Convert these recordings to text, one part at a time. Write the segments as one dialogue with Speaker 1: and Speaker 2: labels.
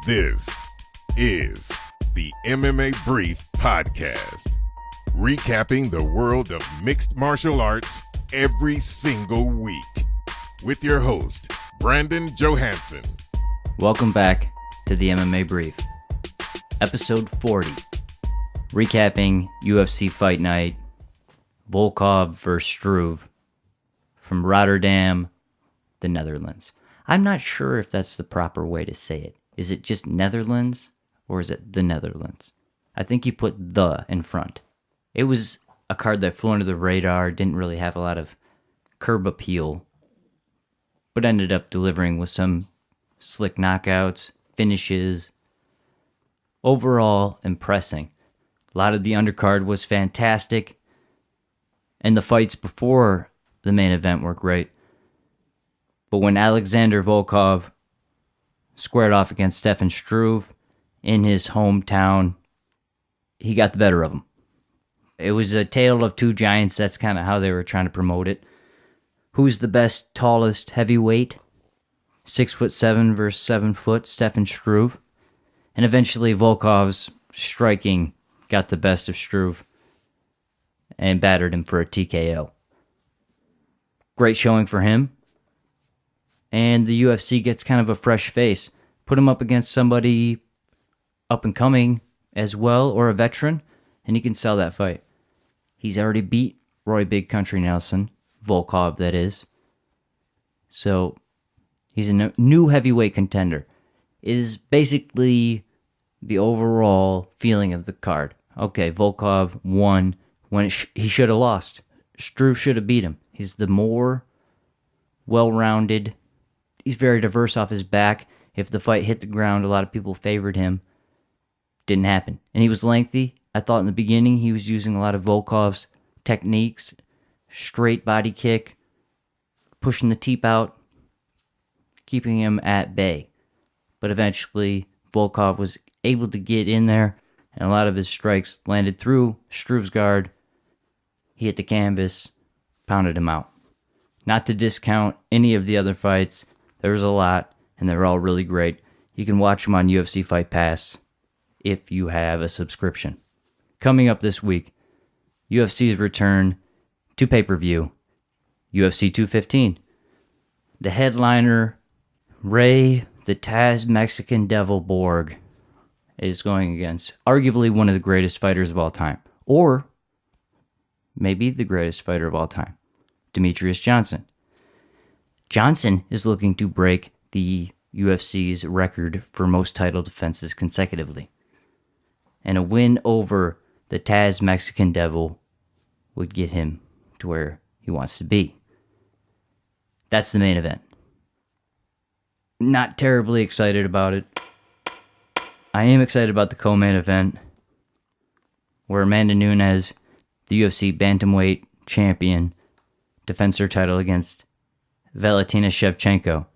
Speaker 1: This is the MMA Brief podcast, recapping the world of mixed martial arts every single week with your host, Brandon Johansson.
Speaker 2: Welcome back to the MMA Brief, episode 40, recapping UFC Fight Night, Volkov vs. Struve from Rotterdam, the Netherlands. I'm not sure if that's the proper way to say it. Is it just Netherlands or is it the Netherlands? I think you put the in front. It was a card that flew under the radar, didn't really have a lot of curb appeal, but ended up delivering with some slick knockouts, finishes. Overall, impressing. A lot of the undercard was fantastic, and the fights before the main event were great. But when Alexander Volkov squared off against Stefan Struve in his hometown, he got the better of him. It was a tale of two giants. That's kind of how they were trying to promote it. Who's the best, tallest heavyweight? 6'7" versus 7 foot, Stefan Struve. And eventually Volkov's striking got the best of Struve and battered him for a TKO. Great showing for him. And the UFC gets kind of a fresh face. Put him up against somebody up and coming as well, or a veteran, and he can sell that fight. He's already beat Roy Big Country Nelson, Volkov that is. So he's a new heavyweight contender. It is basically the overall feeling of the card. Okay, Volkov won when he should have lost. Struve should have beat him. He's the more well-rounded. He's very diverse off his back. If the fight hit the ground, a lot of people favored him. Didn't happen. And he was lengthy. I thought in the beginning he was using a lot of Volkov's techniques. Straight body kick, pushing the teep out, keeping him at bay. But eventually, Volkov was able to get in there, and a lot of his strikes landed through Struve's guard. He hit the canvas, pounded him out. Not to discount any of the other fights. There was a lot, and they're all really great. You can watch them on UFC Fight Pass if you have a subscription. Coming up this week, UFC's return to pay-per-view, UFC 215. The headliner, Ray the Taz Mexican Devil Borg, is going against arguably one of the greatest fighters of all time, or maybe the greatest fighter of all time, Demetrius Johnson. Johnson is looking to break the UFC's record for most title defenses consecutively. And a win over the Taz Mexican Devil would get him to where he wants to be. That's the main event. Not terribly excited about it. I am excited about the co-main event, where Amanda Nunes, the UFC bantamweight champion, defends her title against Valentina Shevchenko.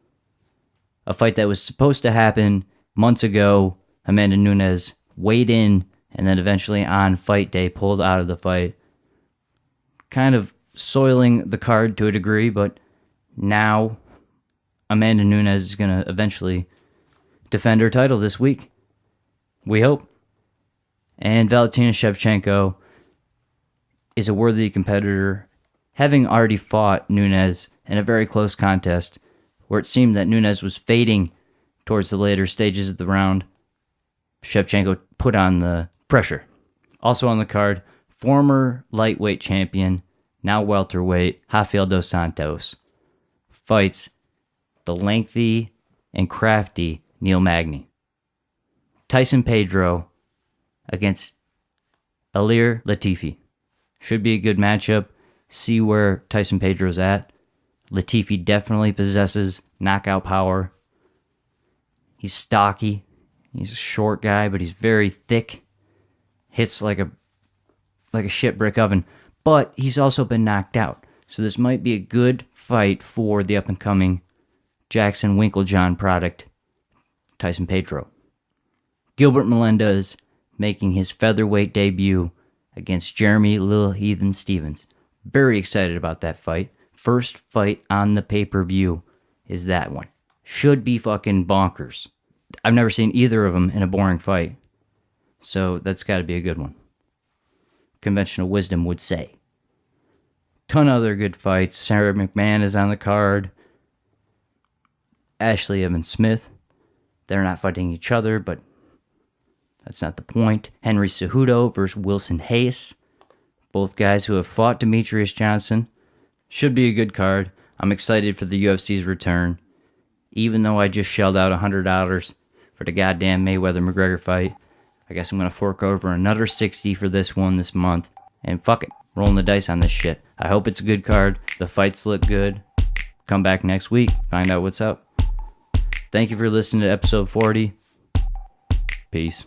Speaker 2: A fight that was supposed to happen months ago. Amanda Nunes weighed in and then eventually on fight day pulled out of the fight. Kind of soiling the card to a degree, but now Amanda Nunes is going to eventually defend her title this week. We hope. And Valentina Shevchenko is a worthy competitor, having already fought Nunes in a very close contest where it seemed that Nunes was fading towards the later stages of the round. Shevchenko put on the pressure. Also on the card, former lightweight champion, now welterweight, Rafael dos Santos, fights the lengthy and crafty Neil Magny. Tyson Pedro against Ilir Latifi. Should be a good matchup. See where Tyson Pedro's at. Latifi definitely possesses knockout power. He's stocky. He's a short guy, but he's very thick. Hits like a shit brick oven. But he's also been knocked out. So this might be a good fight for the up-and-coming Jackson Winklejohn product, Tyson Pedro. Gilbert Melendez making his featherweight debut against Jeremy Lil Heathen Stevens. Very excited about that fight. First fight on the pay-per-view is that one. Should be fucking bonkers. I've never seen either of them in a boring fight. So that's got to be a good one. Conventional wisdom would say. Ton of other good fights. Sarah McMahon is on the card. Ashley Evans Smith. They're not fighting each other, but that's not the point. Henry Cejudo versus Wilson Hayes. Both guys who have fought Demetrius Johnson. Should be a good card. I'm excited for the UFC's return. Even though I just shelled out $100 for the goddamn Mayweather-McGregor fight, I guess I'm going to fork over another $60 for this one this month. And fuck it, rolling the dice on this shit. I hope it's a good card. The fights look good. Come back next week, find out what's up. Thank you for listening to episode 40. Peace.